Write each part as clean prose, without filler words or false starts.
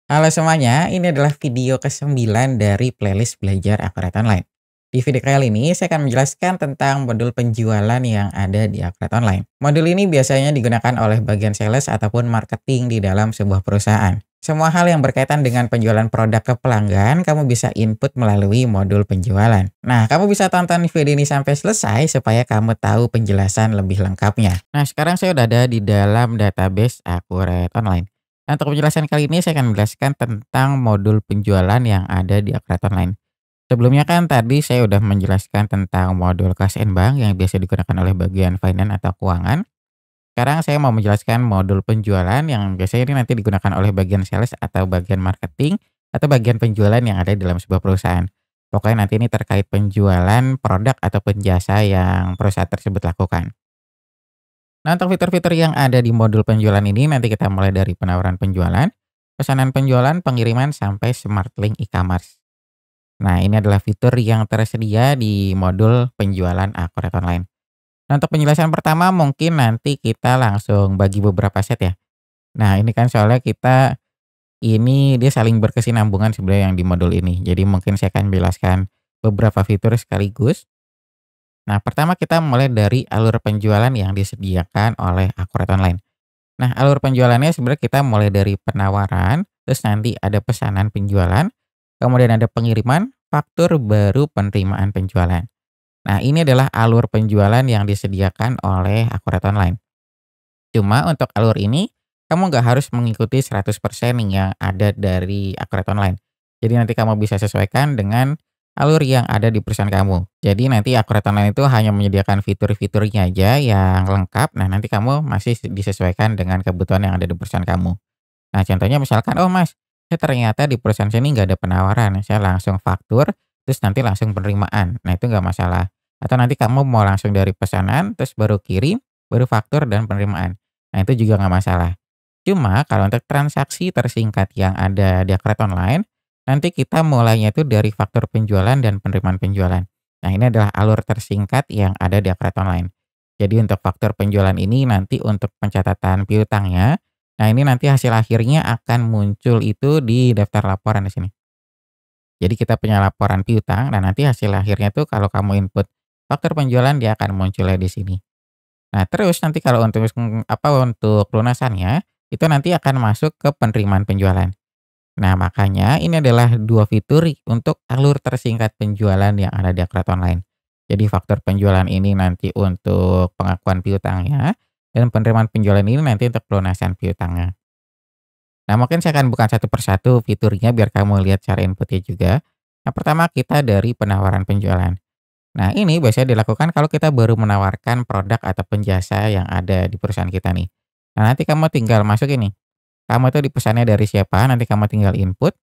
Halo semuanya, ini adalah video ke-9 dari playlist Belajar Akurat Online. Di video kali ini, saya akan menjelaskan tentang modul penjualan yang ada di Akurat Online. Modul ini biasanya digunakan oleh bagian sales ataupun marketing di dalam sebuah perusahaan. Semua hal yang berkaitan dengan penjualan produk ke pelanggan, kamu bisa input melalui modul penjualan. Nah, kamu bisa tonton video ini sampai selesai supaya kamu tahu penjelasan lebih lengkapnya. Nah, sekarang saya udah ada di dalam database Akurat Online. Nah, untuk penjelasan kali ini saya akan menjelaskan tentang modul penjualan yang ada di Akurat Online. Sebelumnya kan tadi saya udah menjelaskan tentang modul Cash and Bank yang biasa digunakan oleh bagian finance atau keuangan. Sekarang saya mau menjelaskan modul penjualan yang biasanya ini nanti digunakan oleh bagian sales atau bagian marketing atau bagian penjualan yang ada di dalam sebuah perusahaan. Pokoknya nanti ini terkait penjualan produk atau jasa yang perusahaan tersebut lakukan. Nah, untuk fitur-fitur yang ada di modul penjualan ini nanti kita mulai dari penawaran penjualan, pesanan penjualan, pengiriman, sampai smart link e-commerce. Nah, ini adalah fitur yang tersedia di modul penjualan Akurat Online. Nah, untuk penjelasan pertama mungkin nanti kita langsung bagi beberapa set ya. Nah, ini kan soalnya kita ini dia saling berkesinambungan sebenarnya yang di modul ini. Jadi mungkin saya akan menjelaskan beberapa fitur sekaligus. Nah, pertama kita mulai dari alur penjualan yang disediakan oleh Akurat Online. Nah, alur penjualannya sebenarnya kita mulai dari penawaran, terus nanti ada pesanan penjualan, kemudian ada pengiriman, faktur, baru penerimaan penjualan. Nah, ini adalah alur penjualan yang disediakan oleh Akurat Online. Cuma untuk alur ini, kamu nggak harus mengikuti 100% yang ada dari Akurat Online. Jadi nanti kamu bisa sesuaikan dengan alur yang ada di perusahaan kamu. Jadi nanti Akurat Online itu hanya menyediakan fitur-fiturnya aja yang lengkap. Nah, nanti kamu masih disesuaikan dengan kebutuhan yang ada di perusahaan kamu. Nah, contohnya misalkan, "Oh Mas, saya ternyata di perusahaan sini nggak ada penawaran, saya langsung faktur, terus nanti langsung penerimaan." Nah, itu nggak masalah. Atau nanti kamu mau langsung dari pesanan, terus baru kirim, baru faktur dan penerimaan. Nah, itu juga nggak masalah. Cuma kalau untuk transaksi tersingkat yang ada di Akurat Online, nanti kita mulainya itu dari faktur penjualan dan penerimaan penjualan. Nah, ini adalah alur tersingkat yang ada di Akurat Online. Jadi untuk faktur penjualan ini nanti untuk pencatatan piutangnya. Nah, ini nanti hasil akhirnya akan muncul itu di daftar laporan di sini. Jadi kita punya laporan piutang, dan nanti hasil akhirnya tuh kalau kamu input faktur penjualan dia akan munculnya di sini. Nah, terus nanti kalau untuk lunasannya, itu nanti akan masuk ke penerimaan penjualan. Nah, makanya ini adalah dua fitur untuk alur tersingkat penjualan yang ada di Akurat Online. Jadi faktur penjualan ini nanti untuk pengakuan piutangnya, dan penerimaan penjualan ini nanti untuk pelunasan piutangnya. Nah, mungkin saya akan buka satu persatu fiturnya biar kamu lihat cara inputnya juga. Yang pertama kita dari penawaran penjualan. Nah, ini biasanya dilakukan kalau kita baru menawarkan produk atau jasa yang ada di perusahaan kita nih. Nah, nanti kamu tinggal masuk ini. Kamu tuh dipesannya dari siapa, nanti kamu tinggal input.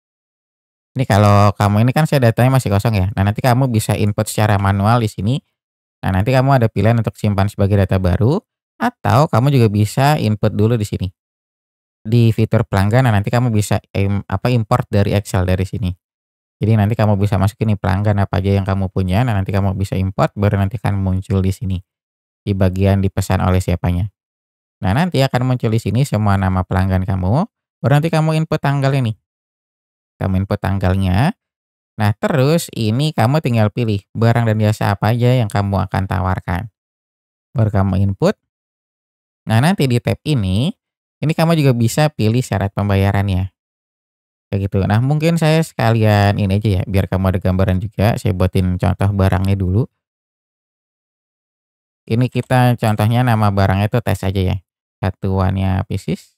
Ini kalau kamu ini kan saya datanya masih kosong ya. Nah, nanti kamu bisa input secara manual di sini. Nah, nanti kamu ada pilihan untuk simpan sebagai data baru, atau kamu juga bisa input dulu di sini. Di fitur pelanggan, nah nanti kamu bisa import dari Excel dari sini. Jadi nanti kamu bisa masukin nih pelanggan apa aja yang kamu punya, nah nanti kamu bisa import, baru nanti akan muncul di sini, di bagian dipesan oleh siapanya. Nah, nanti akan muncul di sini semua nama pelanggan kamu, baru nanti kamu input tanggal ini. Kamu input tanggalnya, nah terus ini kamu tinggal pilih barang dan jasa apa aja yang kamu akan tawarkan. Baru kamu input, nah nanti di tab ini kamu juga bisa pilih syarat pembayarannya. Kayak gitu. Nah, mungkin saya sekalian ini aja ya, biar kamu ada gambaran juga, saya buatin contoh barangnya dulu. Ini kita contohnya nama barangnya itu tes aja ya. Satuannya pieces.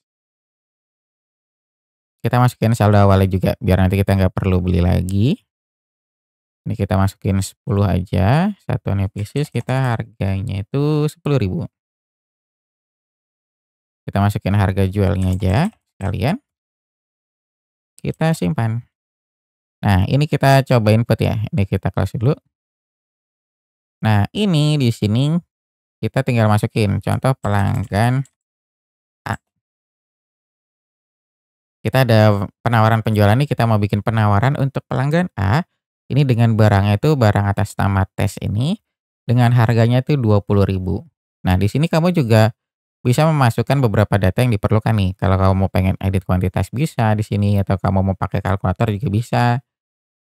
Kita masukin saldo awalnya juga, biar nanti kita nggak perlu beli lagi. Ini kita masukin 10 aja, satuannya pieces, kita harganya itu 10.000. Kita masukin harga jualnya aja, sekalian. Kita simpan. Nah, ini kita coba input ya. Ini kita close dulu. Nah, ini di sini kita tinggal masukin contoh pelanggan A. Kita ada penawaran penjualan nih, kita mau bikin penawaran untuk pelanggan A, ini dengan barangnya itu barang atas nama tes ini, dengan harganya itu 20.000. Nah, di sini kamu juga bisa memasukkan beberapa data yang diperlukan nih. Kalau kamu mau pengen edit kuantitas bisa di sini, atau kamu mau pakai kalkulator juga bisa.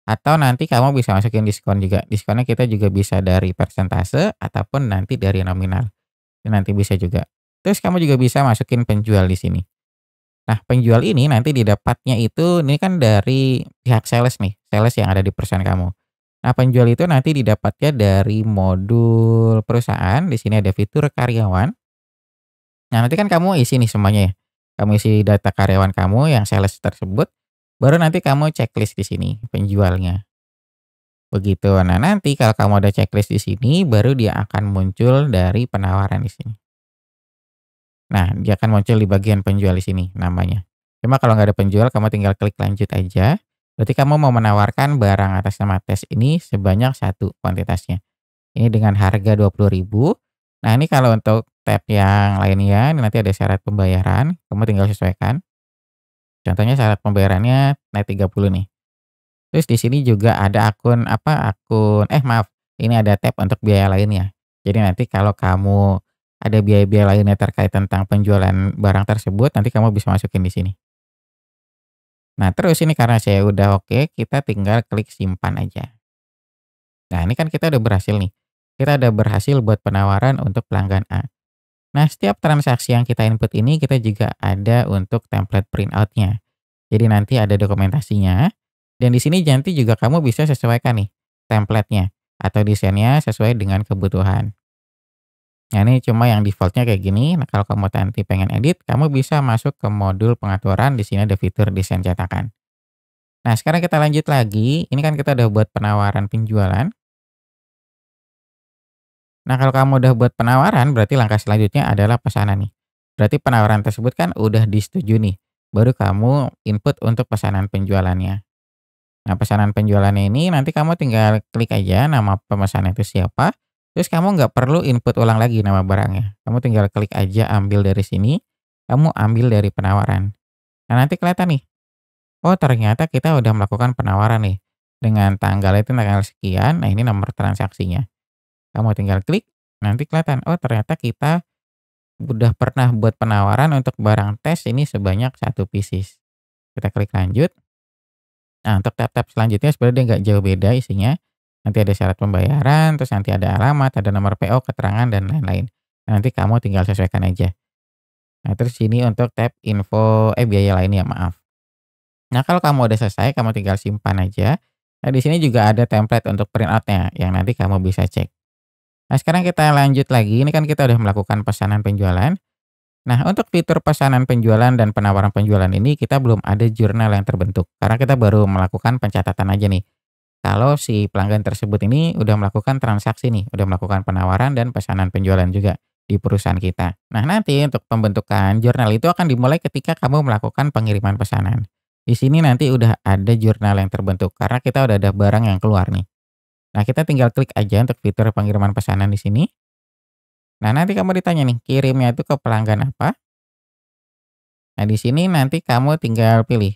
Atau nanti kamu bisa masukin diskon juga. Diskonnya kita juga bisa dari persentase ataupun nanti dari nominal. Itu nanti bisa juga. Terus kamu juga bisa masukin penjual di sini. Nah, penjual ini nanti didapatnya itu ini kan dari pihak sales nih, sales yang ada di perusahaan kamu. Nah, penjual itu nanti didapatnya dari modul perusahaan, di sini ada fitur karyawan. Nah, nanti kan kamu isi nih semuanya ya. Kamu isi data karyawan kamu yang sales tersebut, baru nanti kamu checklist di sini penjualnya. Begitu. Nah, nanti kalau kamu ada checklist di sini, baru dia akan muncul dari penawaran di sini. Nah, dia akan muncul di bagian penjual di sini namanya. Cuma kalau nggak ada penjual, kamu tinggal klik lanjut aja. Berarti kamu mau menawarkan barang atas nama tes ini sebanyak satu kuantitasnya. Ini dengan harga 20.000. Nah, ini kalau untuk tab yang lainnya, ini nanti ada syarat pembayaran, kamu tinggal sesuaikan. Contohnya syarat pembayarannya naik 30 nih. Terus di sini juga ada akun apa, maaf, ini ada tab untuk biaya lainnya. Jadi nanti kalau kamu ada biaya-biaya lainnya terkait tentang penjualan barang tersebut, nanti kamu bisa masukin di sini. Nah, terus ini karena saya udah oke, kita tinggal klik simpan aja. Nah, ini kan kita udah berhasil nih. Kita udah berhasil buat penawaran untuk pelanggan A. Nah, setiap transaksi yang kita input ini kita juga ada untuk template printout-nya. Jadi nanti ada dokumentasinya, dan di sini nanti juga kamu bisa sesuaikan nih template-nya atau desainnya sesuai dengan kebutuhan. Nah, ini cuma yang default-nya kayak gini. Nah, kalau kamu nanti pengen edit, kamu bisa masuk ke modul pengaturan, di sini ada fitur desain cetakan. Nah, sekarang kita lanjut lagi. Ini kan kita udah buat penawaran penjualan. Nah, kalau kamu udah buat penawaran, berarti langkah selanjutnya adalah pesanan nih. Berarti penawaran tersebut kan udah disetujui nih. Baru kamu input untuk pesanan penjualannya. Nah, pesanan penjualannya ini nanti kamu tinggal klik aja nama pemesan itu siapa, terus kamu nggak perlu input ulang lagi nama barangnya. Kamu tinggal klik aja ambil dari sini, kamu ambil dari penawaran. Nah, nanti kelihatan nih, oh ternyata kita udah melakukan penawaran nih. Dengan tanggal itu tanggal sekian, nah ini nomor transaksinya. Kamu tinggal klik, nanti kelihatan, oh ternyata kita udah pernah buat penawaran untuk barang tes ini sebanyak satu pieces. Kita klik lanjut. Nah, untuk tab-tab selanjutnya sebenarnya dia nggak jauh beda isinya. Nanti ada syarat pembayaran, terus nanti ada alamat, ada nomor PO, keterangan, dan lain-lain. Nah, nanti kamu tinggal sesuaikan aja. Nah, terus sini untuk tab info, biaya lainnya, maaf. Nah, kalau kamu udah selesai, kamu tinggal simpan aja. Nah, di sini juga ada template untuk printout-nya, yang nanti kamu bisa cek. Nah, sekarang kita lanjut lagi. Ini kan kita udah melakukan pesanan penjualan. Nah, untuk fitur pesanan penjualan dan penawaran penjualan ini, kita belum ada jurnal yang terbentuk. Karena kita baru melakukan pencatatan aja nih. Kalau si pelanggan tersebut ini udah melakukan transaksi nih, udah melakukan penawaran dan pesanan penjualan juga di perusahaan kita. Nah, nanti untuk pembentukan jurnal itu akan dimulai ketika kamu melakukan pengiriman pesanan. Di sini nanti udah ada jurnal yang terbentuk karena kita udah ada barang yang keluar nih. Nah, kita tinggal klik aja untuk fitur pengiriman pesanan di sini. Nah, nanti kamu ditanya nih, kirimnya itu ke pelanggan apa? Nah, di sini nanti kamu tinggal pilih.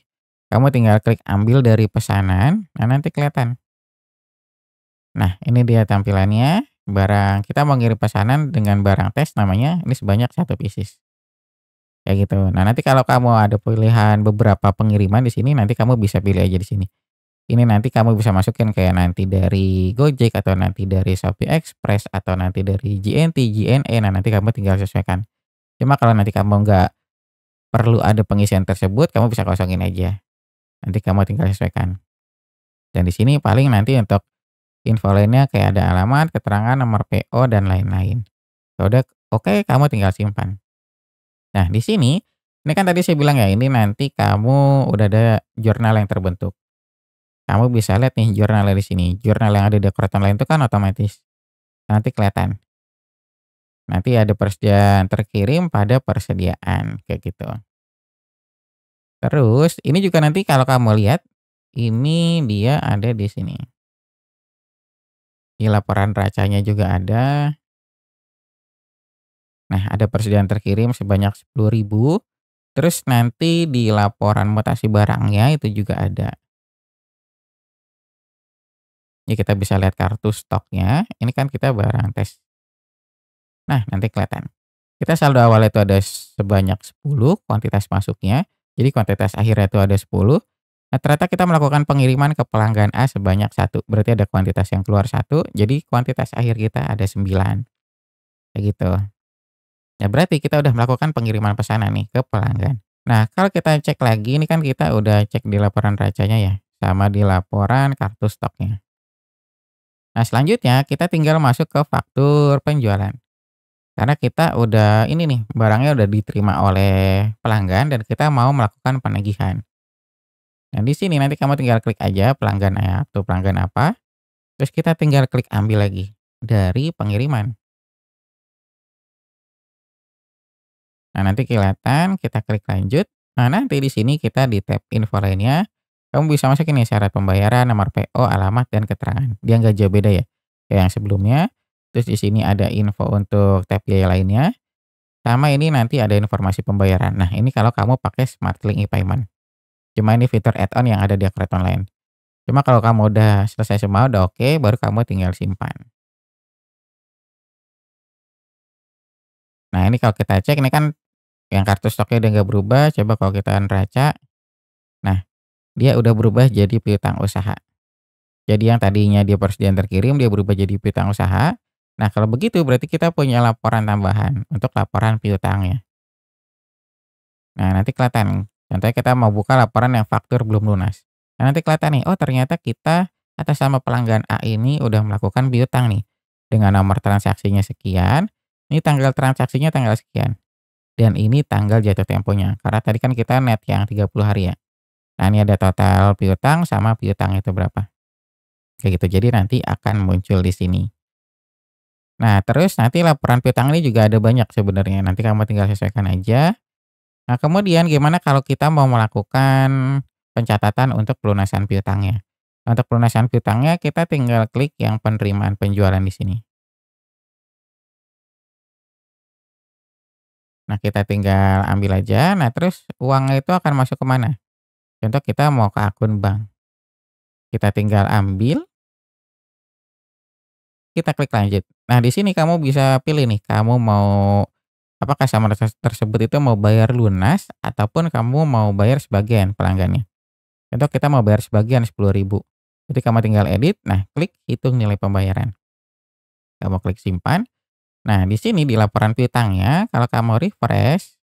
Kamu tinggal klik ambil dari pesanan. Nah, nanti kelihatan. Nah, ini dia tampilannya. Barang kita mau ngirim pesanan dengan barang tes namanya, ini sebanyak satu pieces. Kayak gitu. Nah, nanti kalau kamu ada pilihan beberapa pengiriman di sini, nanti kamu bisa pilih aja di sini. Ini nanti kamu bisa masukin kayak nanti dari Gojek atau nanti dari Shopee Express atau nanti dari JNT, JNE. Nah, nanti kamu tinggal sesuaikan. Cuma kalau nanti kamu nggak perlu ada pengisian tersebut, kamu bisa kosongin aja. Nanti kamu tinggal sesuaikan. Dan di sini paling nanti untuk info lainnya kayak ada alamat, keterangan, nomor PO, dan lain-lain. Ya udah, oke, kamu tinggal simpan. Nah, di sini, ini kan tadi saya bilang ya, ini nanti kamu udah ada jurnal yang terbentuk. Kamu bisa lihat nih jurnalnya di sini. Jurnal yang ada di dekorator lain itu kan otomatis. Nanti kelihatan. Nanti ada persediaan terkirim pada persediaan, kayak gitu. Terus, ini juga nanti kalau kamu lihat, ini dia ada di sini. Di laporan racanya juga ada. Nah, ada persediaan terkirim sebanyak 10.000. Terus nanti di laporan mutasi barangnya itu juga ada. Ya kita bisa lihat kartu stoknya, ini kan kita barang tes. Nah, nanti kelihatan. Kita saldo awalnya itu ada sebanyak 10 kuantitas masuknya, jadi kuantitas akhirnya itu ada 10. Nah, ternyata kita melakukan pengiriman ke pelanggan A sebanyak 1, berarti ada kuantitas yang keluar 1, jadi kuantitas akhir kita ada 9, kayak gitu. Ya berarti kita udah melakukan pengiriman pesanan nih ke pelanggan. Nah, kalau kita cek lagi, ini kan kita udah cek di laporan racanya ya, sama di laporan kartu stoknya. Nah, selanjutnya kita tinggal masuk ke faktur penjualan. Karena kita udah ini nih, barangnya udah diterima oleh pelanggan dan kita mau melakukan penagihan. Nah, di sini nanti kamu tinggal klik aja pelanggan atau pelanggan apa, terus kita tinggal klik ambil lagi dari pengiriman. Nah, nanti kelihatan, kita klik lanjut. Nah, nanti di sini kita di tab info lainnya, kamu bisa masukin nih syarat pembayaran, nomor PO, alamat, dan keterangan. Dia nggak jauh beda ya, kayak yang sebelumnya. Terus di sini ada info untuk tab biaya lainnya, sama ini nanti ada informasi pembayaran. Nah, ini kalau kamu pakai Smart Link e-payment. Cuma ini fitur add-on yang ada di Akret Online. Cuma kalau kamu udah selesai semua, udah oke, baru kamu tinggal simpan. Nah, ini kalau kita cek, ini kan yang kartu stoknya udah nggak berubah, coba kalau kita neraca, nah dia udah berubah jadi piutang usaha. Jadi yang tadinya dia persediaan terkirim, dia berubah jadi piutang usaha. Nah, kalau begitu berarti kita punya laporan tambahan untuk laporan piutangnya. Nah, nanti kelihatan. Contohnya kita mau buka laporan yang faktur belum lunas. Nah, nanti kelihatan nih, oh ternyata kita atas nama pelanggan A ini udah melakukan piutang nih. Dengan nomor transaksinya sekian, ini tanggal transaksinya tanggal sekian. Dan ini tanggal jatuh temponya. Karena tadi kan kita net yang 30 hari ya. Nah, ini ada total piutang sama piutang itu berapa. Kayak gitu. Jadi nanti akan muncul di sini. Nah, terus nanti laporan piutang ini juga ada banyak sebenarnya. Nanti kamu tinggal sesuaikan aja. Nah, kemudian gimana kalau kita mau melakukan pencatatan untuk pelunasan piutangnya? Untuk pelunasan piutangnya kita tinggal klik yang penerimaan penjualan di sini. Nah, kita tinggal ambil aja. Nah, terus uangnya itu akan masuk ke mana? Contoh kita mau ke akun bank. Kita tinggal ambil, kita klik lanjut. Nah, di sini kamu bisa pilih nih, kamu mau apakah customer tersebut itu mau bayar lunas ataupun kamu mau bayar sebagian pelanggannya. Contoh kita mau bayar sebagian 10.000. Jadi kamu tinggal edit, nah klik hitung nilai pembayaran. Kamu klik simpan. Nah, di sini di laporan piutangnya kalau kamu refresh,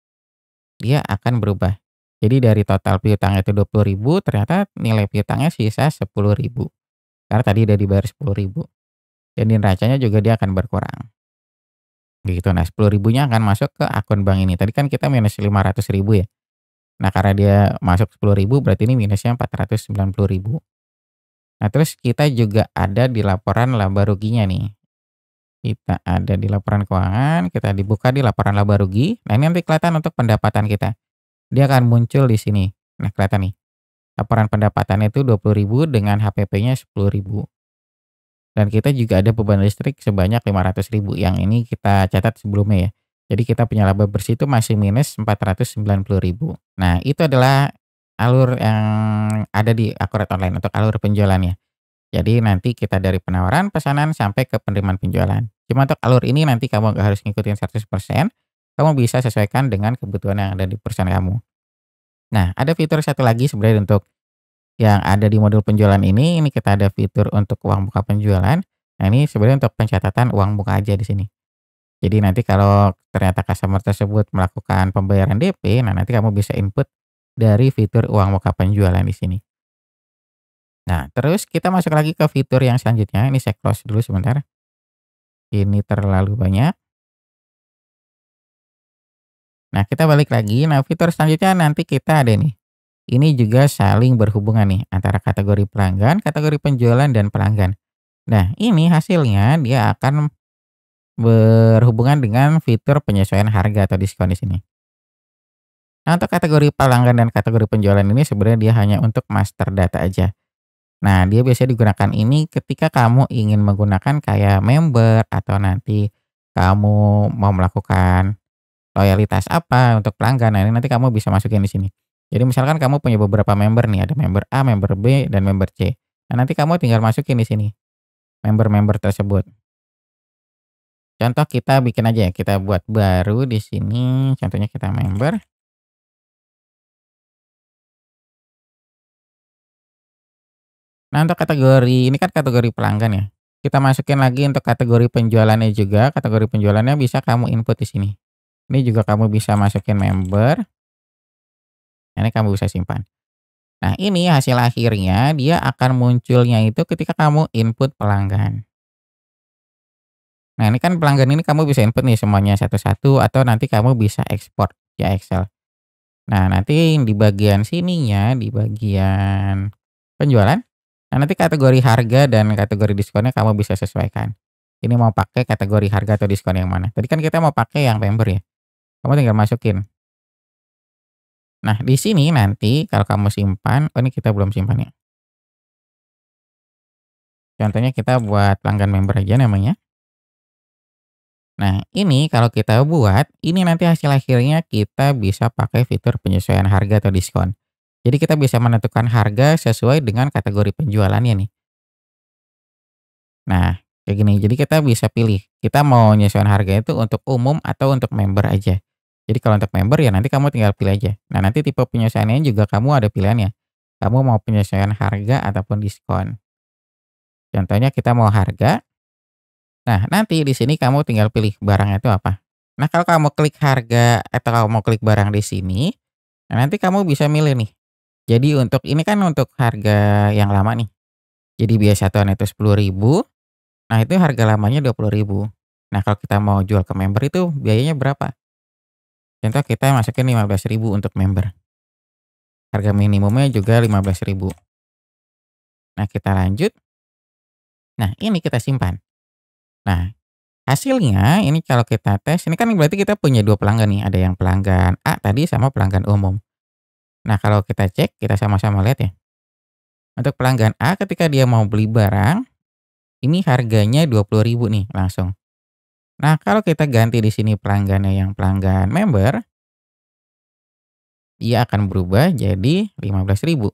dia akan berubah. Jadi dari total piutang itu 20.000, ternyata nilai piutangnya sisa 10.000. Karena tadi udah dibayar 10.000. Dan di neracanya juga dia akan berkurang. Gitu. Nah, 10.000-nya akan masuk ke akun bank ini. Tadi kan kita minus 500.000 ya. Nah, karena dia masuk 10.000 berarti ini minusnya 490.000. Nah, terus kita juga ada di laporan laba ruginya nih. Kita ada di laporan keuangan, kita dibuka di laporan laba rugi. Nah, ini nanti kelihatan untuk pendapatan kita. Dia akan muncul di sini. Nah, kelihatan nih. Laporan pendapatannya itu 20.000 dengan HPP-nya 10.000. Dan kita juga ada beban listrik sebanyak 500.000 yang ini kita catat sebelumnya ya. Jadi kita punya laba bersih itu masih minus 490.000. Nah, itu adalah alur yang ada di Akurat Online untuk alur penjualannya. Jadi nanti kita dari penawaran, pesanan, sampai ke penerimaan penjualan. Cuma untuk alur ini nanti kamu nggak harus ngikutin 100%, kamu bisa sesuaikan dengan kebutuhan yang ada di perusahaan kamu. Nah, ada fitur satu lagi sebenarnya untuk yang ada di modul penjualan ini kita ada fitur untuk uang muka penjualan. Nah, ini sebenarnya untuk pencatatan uang muka aja di sini. Jadi nanti kalau ternyata customer tersebut melakukan pembayaran DP, nah nanti kamu bisa input dari fitur uang muka penjualan di sini. Nah, terus kita masuk lagi ke fitur yang selanjutnya. Ini saya close dulu sebentar. Ini terlalu banyak. Nah, kita balik lagi. Nah, fitur selanjutnya nanti kita ada nih. Ini juga saling berhubungan nih antara kategori pelanggan, kategori penjualan, dan pelanggan. Nah, ini hasilnya dia akan berhubungan dengan fitur penyesuaian harga atau diskon di sini. Nah, untuk kategori pelanggan dan kategori penjualan ini sebenarnya dia hanya untuk master data aja. Nah, dia biasanya digunakan ini ketika kamu ingin menggunakan kayak member atau nanti kamu mau melakukan loyalitas apa untuk pelanggan. Nah, ini nanti kamu bisa masukin di sini. Jadi misalkan kamu punya beberapa member nih, ada member A, member B, dan member C. Nah, nanti kamu tinggal masukin di sini member-member tersebut. Contoh kita bikin aja ya, kita buat baru di sini, contohnya kita member. Nah, untuk kategori ini kan kategori pelanggan ya. Kita masukin lagi untuk kategori penjualannya juga, kategori penjualannya bisa kamu input di sini. Ini juga kamu bisa masukin member, nah ini kamu bisa simpan. Nah, ini hasil akhirnya dia akan munculnya itu ketika kamu input pelanggan. Nah, ini kan pelanggan ini kamu bisa input nih semuanya satu-satu atau nanti kamu bisa ekspor ya Excel. Nah, nanti di bagian sininya, di bagian penjualan, nah nanti kategori harga dan kategori diskonnya kamu bisa sesuaikan. Ini mau pakai kategori harga atau diskon yang mana? Tadi kan kita mau pakai yang member ya. Kamu tinggal masukin. Nah, di sini nanti kalau kamu simpan, oh ini kita belum simpan ya. Contohnya kita buat pelanggan member aja namanya. Nah, ini kalau kita buat, ini nanti hasil akhirnya kita bisa pakai fitur penyesuaian harga atau diskon. Jadi kita bisa menentukan harga sesuai dengan kategori penjualannya nih. Nah, kayak gini. Jadi kita bisa pilih, kita mau nyesuaiin harga itu untuk umum atau untuk member aja. Jadi kalau untuk member ya nanti kamu tinggal pilih aja. Nah, nanti tipe penyesuaiannya juga kamu ada pilihannya. Kamu mau penyesuaian harga ataupun diskon. Contohnya kita mau harga. Nah, nanti di sini kamu tinggal pilih barangnya itu apa. Nah, kalau kamu klik harga atau kamu klik barang di sini, nah nanti kamu bisa milih nih. Jadi untuk ini kan untuk harga yang lama nih. Jadi biaya satuan itu 10.000. Nah, itu harga lamanya 20.000. Nah, kalau kita mau jual ke member itu biayanya berapa? Contoh kita masukin 15.000 untuk member. Harga minimumnya juga 15.000. Nah, kita lanjut. Nah, ini kita simpan. Nah, hasilnya ini kalau kita tes, ini kan berarti kita punya 2 pelanggan nih, ada yang pelanggan A tadi sama pelanggan umum. Nah, kalau kita cek, kita sama-sama lihat ya. Untuk pelanggan A ketika dia mau beli barang, ini harganya 20.000 nih langsung. Nah, kalau kita ganti di sini pelanggannya yang pelanggan member, dia akan berubah jadi 15.000.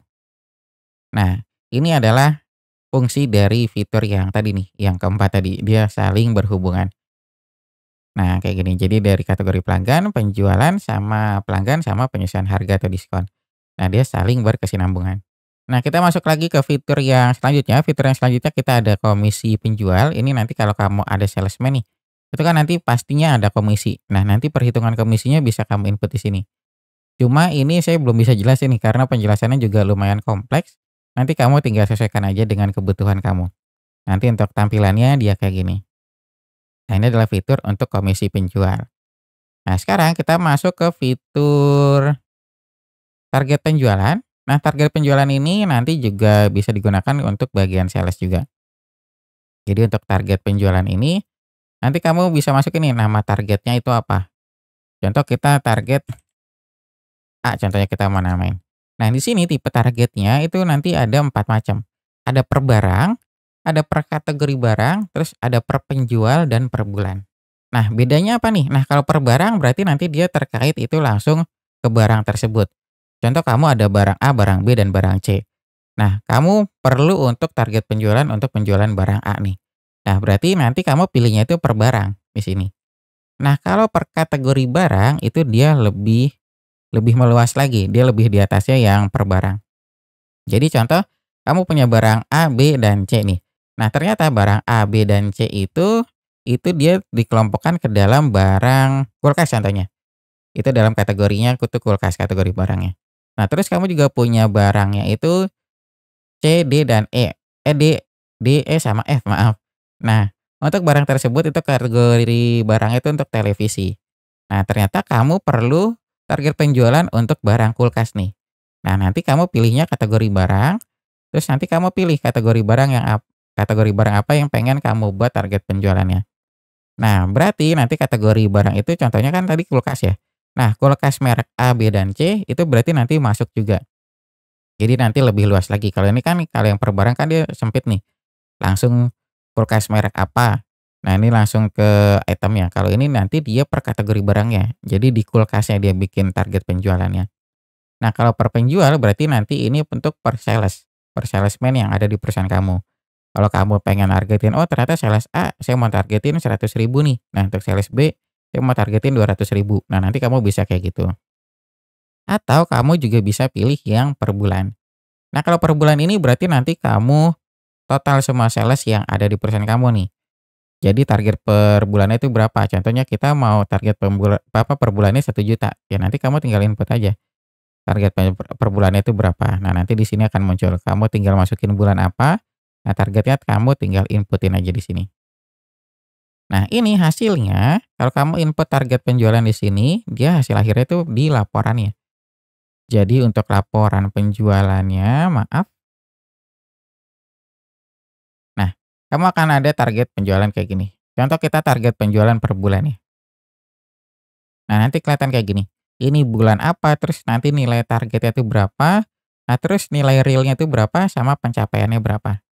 Nah, ini adalah fungsi dari fitur yang tadi nih, yang keempat tadi, dia saling berhubungan. Nah, kayak gini. Jadi dari kategori pelanggan, penjualan, sama pelanggan, sama penyesuaian harga atau diskon. Nah, dia saling berkesinambungan. Nah, kita masuk lagi ke fitur yang selanjutnya. Fitur yang selanjutnya kita ada komisi penjual. Ini nanti kalau kamu ada salesman nih, itu kan nanti pastinya ada komisi. Nah, nanti perhitungan komisinya bisa kamu input di sini. Cuma ini saya belum bisa jelasin nih karena penjelasannya juga lumayan kompleks. Nanti kamu tinggal sesuaikan aja dengan kebutuhan kamu. Nanti untuk tampilannya dia kayak gini. Nah, ini adalah fitur untuk komisi penjual. Nah, sekarang kita masuk ke fitur target penjualan. Nah, target penjualan ini nanti juga bisa digunakan untuk bagian sales juga. Jadi untuk target penjualan ini, nanti kamu bisa masukin nih nama targetnya itu apa. Contoh kita target A, contohnya kita mau namain. Nah, di sini tipe targetnya itu nanti ada 4 macam. Ada per barang, ada per kategori barang, terus ada per penjual dan per bulan. Nah, bedanya apa nih? Nah, kalau per barang berarti nanti dia terkait itu langsung ke barang tersebut. Contoh kamu ada barang A, barang B, dan barang C. Nah, kamu perlu untuk target penjualan untuk penjualan barang A nih. Nah, berarti nanti kamu pilihnya itu per barang di sini. Nah, kalau per kategori barang itu dia lebih lebih meluas lagi, dia lebih di atasnya yang per barang. Jadi contoh, kamu punya barang A, B, dan C nih. Nah, ternyata barang A, B, dan C itu dia dikelompokkan ke dalam barang kulkas contohnya. Itu dalam kategorinya kutu kulkas, kategori barangnya. Nah, terus kamu juga punya barangnya itu C, D, dan E. D, E, sama F, maaf. Nah, untuk barang tersebut itu kategori barang itu untuk televisi. Nah, ternyata kamu perlu target penjualan untuk barang kulkas nih. Nah, nanti kamu pilihnya kategori barang, terus nanti kamu pilih kategori barang apa yang pengen kamu buat target penjualannya. Nah, berarti nanti kategori barang itu contohnya kan tadi kulkas ya. Nah, kulkas merek A, B, dan C itu berarti nanti masuk juga. Jadi nanti lebih luas lagi. Kalau ini kan kalau yang per barang kan dia sempit nih. Langsung kulkas merek apa. Nah, ini langsung ke itemnya. Kalau ini nanti dia per kategori barangnya. Jadi di kulkasnya dia bikin target penjualannya. Nah, kalau per penjual berarti nanti ini untuk per sales. Per salesman yang ada di perusahaan kamu. Kalau kamu pengen nargetin, oh ternyata sales A saya mau targetin 100.000 nih. Nah untuk sales B, saya mau targetin 200.000. Nah nanti kamu bisa kayak gitu. Atau kamu juga bisa pilih yang per bulan. Nah kalau per bulan ini berarti nanti kamu total semua sales yang ada di perusahaan kamu nih. Jadi target per bulannya itu berapa? Contohnya kita mau target per bulannya 1 juta. Ya nanti kamu tinggal input aja. Target per bulannya itu berapa. Nah nanti di sini akan muncul. Kamu tinggal masukin bulan apa. Nah targetnya kamu tinggal inputin aja di sini. Nah ini hasilnya, kalau kamu input target penjualan di sini, dia hasil akhirnya itu di laporannya. Jadi untuk laporan penjualannya, maaf. Nah, kamu akan ada target penjualan kayak gini. Contoh kita target penjualan per bulan ya. Nah, nanti kelihatan kayak gini. Ini bulan apa, terus nanti nilai targetnya itu berapa, nah terus nilai realnya itu berapa, sama pencapaiannya berapa.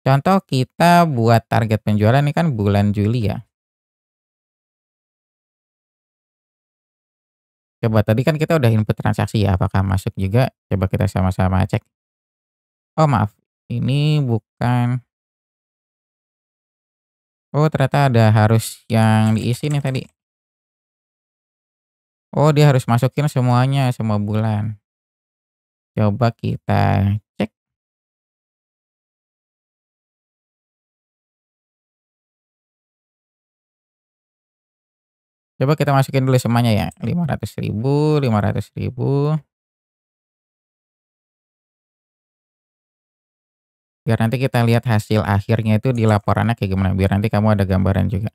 Contoh kita buat target penjualan ini kan bulan Juli ya. Coba tadi kan kita udah input transaksi ya, apakah masuk juga? Coba kita sama-sama cek. Oh maaf, ini bukan. Oh ternyata ada harus yang diisi nih tadi. Oh dia harus masukin semuanya, semua bulan. Coba kita cek. Coba kita masukin dulu semuanya ya, 500.000, 500.000. Biar nanti kita lihat hasil akhirnya itu di laporannya kayak gimana, biar nanti kamu ada gambaran juga.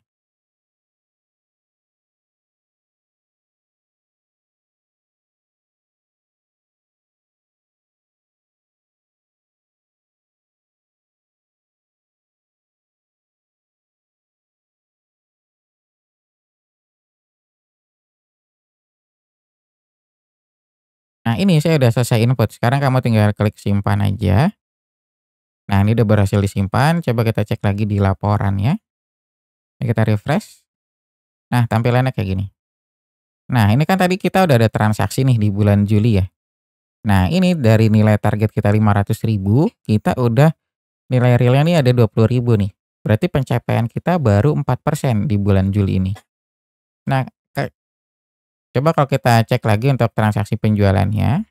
Nah ini saya udah selesai input, sekarang kamu tinggal klik simpan aja. Nah ini udah berhasil disimpan, coba kita cek lagi di laporannya. Kita refresh. Nah tampilannya kayak gini. Nah ini kan tadi kita udah ada transaksi nih di bulan Juli ya. Nah ini dari nilai target kita 500.000, kita udah nilai realnya nih ada 20.000 nih. Berarti pencapaian kita baru 4% di bulan Juli ini. Nah, coba kalau kita cek lagi untuk transaksi penjualannya,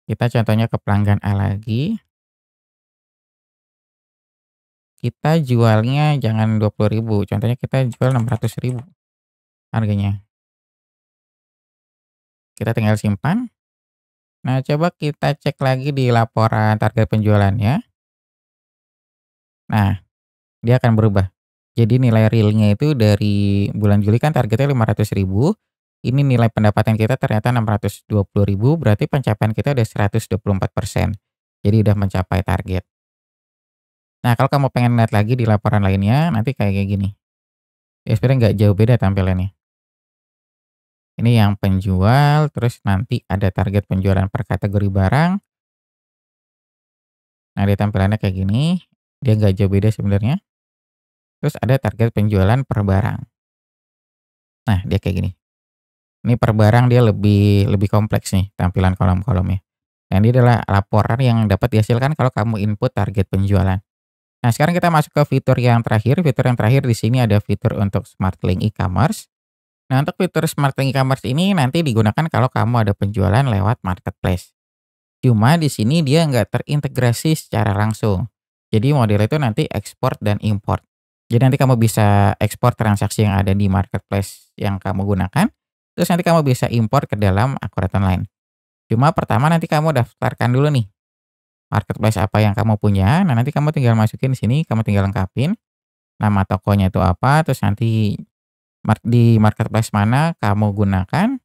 kita contohnya ke pelanggan A lagi, kita jualnya jangan 20.000, contohnya kita jual 600.000 harganya. Kita tinggal simpan. Nah, coba kita cek lagi di laporan target penjualannya. Nah, dia akan berubah. Jadi nilai realnya itu dari bulan Juli kan targetnya 500.000, ini nilai pendapatan kita ternyata 620.000, berarti pencapaian kita udah 124%. Jadi udah mencapai target. Nah, kalau kamu pengen lihat lagi di laporan lainnya, nanti kayak gini. Ya sebenarnya nggak jauh beda tampilannya. Ini yang penjual, terus nanti ada target penjualan per kategori barang. Nah, di tampilannya kayak gini. Dia nggak jauh beda sebenarnya. Terus ada target penjualan per barang. Nah, dia kayak gini. Ini per barang dia lebih lebih kompleks nih tampilan kolom-kolomnya. Dan ini adalah laporan yang dapat dihasilkan kalau kamu input target penjualan. Nah, sekarang kita masuk ke fitur yang terakhir. Fitur yang terakhir di sini ada fitur untuk Smart Link e-commerce. Nah, untuk fitur Smart Link e-commerce ini nanti digunakan kalau kamu ada penjualan lewat marketplace. Cuma di sini dia nggak terintegrasi secara langsung. Jadi model itu nanti ekspor dan import. Jadi nanti kamu bisa ekspor transaksi yang ada di marketplace yang kamu gunakan. Terus nanti kamu bisa import ke dalam Akurat Online. Cuma pertama nanti kamu daftarkan dulu nih marketplace apa yang kamu punya. Nah nanti kamu tinggal masukin di sini, kamu tinggal lengkapin nama tokonya itu apa, terus nanti di marketplace mana kamu gunakan.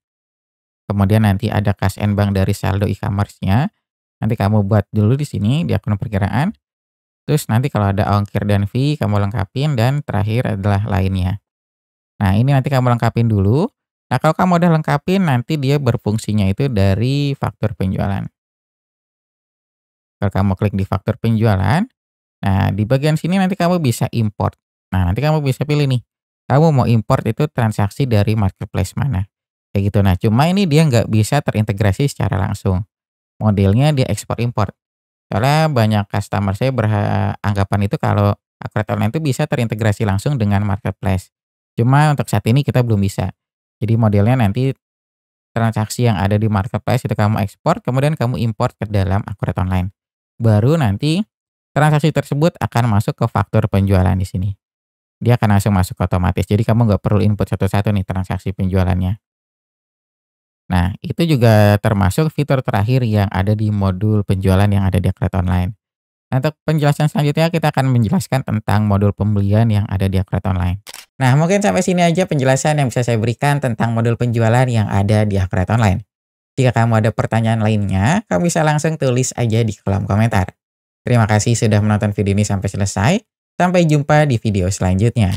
Kemudian nanti ada cash and bank dari saldo e-commerce-nya. Nanti kamu buat dulu di sini di akun perkiraan. Terus nanti kalau ada ongkir dan fee kamu lengkapin dan terakhir adalah lainnya. Nah, ini nanti kamu lengkapin dulu. Nah, kalau kamu udah lengkapin nanti dia berfungsinya itu dari faktur penjualan. Kalau kamu klik di faktur penjualan, nah di bagian sini nanti kamu bisa import. Nah, nanti kamu bisa pilih nih. Kamu mau import itu transaksi dari marketplace mana. Kayak gitu. Nah, cuma ini dia nggak bisa terintegrasi secara langsung. Modelnya dia ekspor import. Soalnya banyak customer saya beranggapan itu kalau Akret Online itu bisa terintegrasi langsung dengan marketplace. Cuma untuk saat ini kita belum bisa. Jadi modelnya nanti transaksi yang ada di marketplace itu kamu ekspor, kemudian kamu import ke dalam Akret Online. Baru nanti transaksi tersebut akan masuk ke faktur penjualan di sini. Dia akan langsung masuk otomatis. Jadi kamu nggak perlu input satu-satu nih transaksi penjualannya. Nah, itu juga termasuk fitur terakhir yang ada di modul penjualan yang ada di Akret Online. Nah, untuk penjelasan selanjutnya kita akan menjelaskan tentang modul pembelian yang ada di Akret Online. Nah, mungkin sampai sini aja penjelasan yang bisa saya berikan tentang modul penjualan yang ada di Akret Online. Jika kamu ada pertanyaan lainnya, kamu bisa langsung tulis aja di kolom komentar. Terima kasih sudah menonton video ini sampai selesai. Sampai jumpa di video selanjutnya.